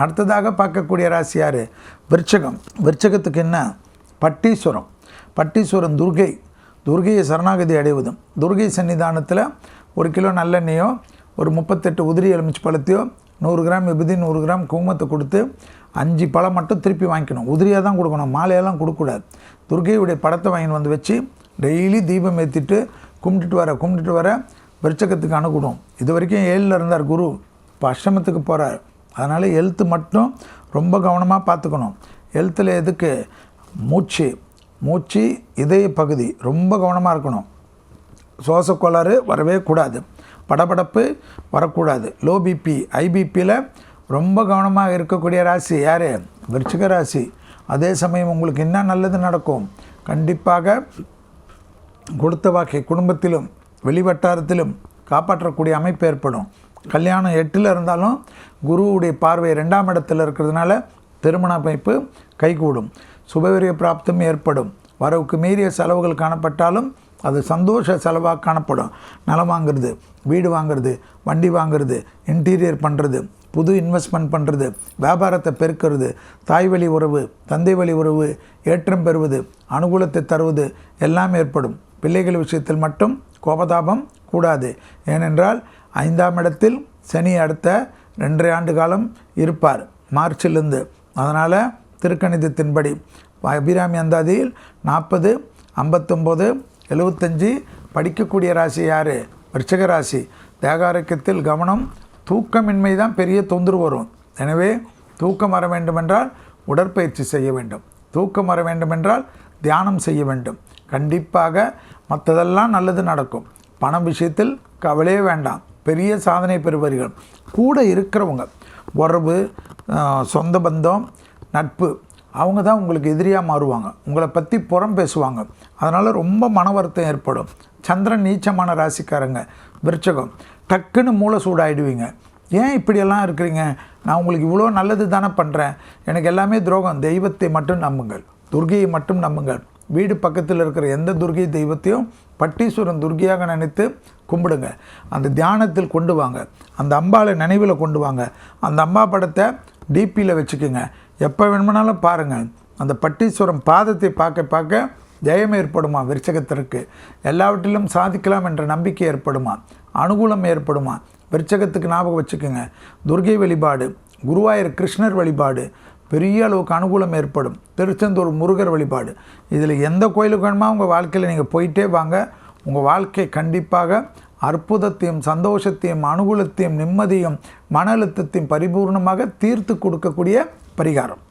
அடுத்ததாக பார்க்கக்கூடிய ராசி யார்? விருச்சகம். விருச்சகத்துக்கு என்ன? பட்டீஸ்வரம். பட்டீஸ்வரம் துர்கையை சரணாகதி அடைவதும், துர்கை சன்னிதானத்தில் 1 கிலோ நல்லெண்ணெயோ ஒரு 38 உதிரி எலுமிச்சு பழத்தையோ 100 கிராம் விபூதி 100 கிராம் குங்குமத்தை கொடுத்து 5 பழம் மட்டும் திருப்பி வாங்கிக்கணும். உதிரியாக தான் கொடுக்கணும், மாலையெல்லாம் கொடுக்கக்கூடாது. துர்கையுடைய படத்தை வாங்கின்னு வந்து வச்சு டெய்லி தீபம் ஏற்றிட்டு கும்பிட்டுட்டு வர விருச்சகத்துக்கு அனுகூலம். இது வரைக்கும் 7ல் இருந்தார் குரு, இப்போ அஷ்டமத்துக்கு போகிறார். அதனால் ஹெல்த்து மட்டும் ரொம்ப கவனமாக பார்த்துக்கணும். ஹெல்த்தில் எதுக்கு? மூச்சு இதய பகுதி ரொம்ப கவனமாக இருக்கணும். சுவாசக்கோளாறு வரவே கூடாது, படபடப்பு வரக்கூடாது. லோ பிபி ஐபிபியில் ரொம்ப கவனமாக இருக்கக்கூடிய ராசி யார்? விருச்சிக ராசி. அதே சமயம் உங்களுக்கு என்ன நல்லது நடக்கும்? கண்டிப்பாக கொடுத்த வாக்கை குடும்பத்திலும் வெளிவட்டாரத்திலும் காப்பாற்றக்கூடிய அமைப்பு ஏற்படும். கல்யாணம் 8ல் இருந்தாலும் குருவுடைய பார்வை 2ஆம் இடத்தில் இருக்கிறதுனால திருமண அமைப்பு கைகூடும். சுபவிரிய பிராப்தம் ஏற்படும். வரவுக்கு மீறிய செலவுகள் காணப்பட்டாலும் அது சந்தோஷ செலவாக காணப்படும். நிலம் வாங்கிறது, வீடு வாங்கிறது, வண்டி வாங்கிறது, இன்டீரியர் பண்ணுறது, புது இன்வெஸ்ட்மெண்ட் பண்ணுறது, வியாபாரத்தை பெருக்கிறது, தாய் வழி உறவு, தந்தை வழி உறவு ஏற்றம் பெறுவது, அனுகூலத்தை தருவது எல்லாம் ஏற்படும். பிள்ளைகள் விஷயத்தில் மட்டும் கோபதாபம் கூடாது. ஏனென்றால் 5ஆம் இடத்தில் சனி அடுத்த 2.5 ஆண்டு காலம் இருப்பார், மார்ச்சிலிருந்து. அதனால் திருக்கணிதத்தின்படி அபிராமி அந்தாதியில் 40, 59, 75 படிக்கக்கூடிய ராசி யார்? விருச்சிக ராசி. தேகாரோக்கியத்தில் கவனம். தூக்கமின்மை தான் பெரிய தொந்தரவு வரும். எனவே தூக்கம் வர வேண்டுமென்றால் உடற்பயிற்சி செய்ய வேண்டும். தூக்கம் வர வேண்டுமென்றால் தியானம் செய்ய வேண்டும். கண்டிப்பாக மற்றதெல்லாம் நல்லது நடக்கும். பணம் விஷயத்தில் கவலையே வேண்டாம், பெரிய சாதனை பெறுவீர்கள். கூட இருக்கிறவங்க, உறவு, சொந்த பந்தம், நட்பு, அவங்க தான் உங்களுக்கு எதிரியாக மாறுவாங்க. உங்களை பற்றி புறம் பேசுவாங்க. அதனால் ரொம்ப மன வருத்தம் ஏற்படும். சந்திரன் நீச்சமான ராசிக்காரங்க விருச்சகம். டக்குன்னு மூளை சூடாயிடுவீங்க. ஏன் இப்படியெல்லாம் இருக்கிறீங்க? நான் உங்களுக்கு இவ்வளோ நல்லது தானே பண்ணுறேன், எனக்கு எல்லாமே துரோகம். தெய்வத்தை மட்டும் நம்புங்கள், துர்கையை மட்டும் நம்புங்கள். வீடு பக்கத்தில் இருக்கிற எந்த துர்கை தெய்வத்தையும் பட்டீஸ்வரன் துர்கையாக நினைத்து கும்பிடுங்க. அந்த தியானத்தில் கொண்டு வாங்க. அந்த அம்பாவை நினைவில் கொண்டு வாங்க. அந்த அம்பா படத்தை டிபியில் வச்சுக்கோங்க. எப்போ வேணுமானாலும் பாருங்கள். அந்த பட்டீஸ்வரம் பாதத்தை பார்க்க ஜெயம் ஏற்படுமா? விருச்சகத்திற்கு எல்லாவற்றிலும் சாதிக்கலாம் என்ற நம்பிக்கை ஏற்படுமா? அனுகூலம் ஏற்படுமா? விருச்சகத்துக்கு ஞாபகம் வச்சுக்கோங்க. துர்கை வழிபாடு, குருவாயூர் கிருஷ்ணர் வழிபாடு, பெரிய அளவுக்கு அனுகூலம் ஏற்படும். திருச்செந்தூர் முருகர் வழிபாடு, இதில் எந்த கோயிலுக்கு வேணுமா உங்கள் வாழ்க்கையில் நீங்கள் போயிட்டே வாங்க. உங்கள் வாழ்க்கை கண்டிப்பாக அற்புதத்தையும் சந்தோஷத்தையும் அனுகூலத்தையும் நிம்மதியும் மன அழுத்தத்தையும் பரிபூர்ணமாக தீர்த்து கொடுக்கக்கூடிய பரிகாரம்.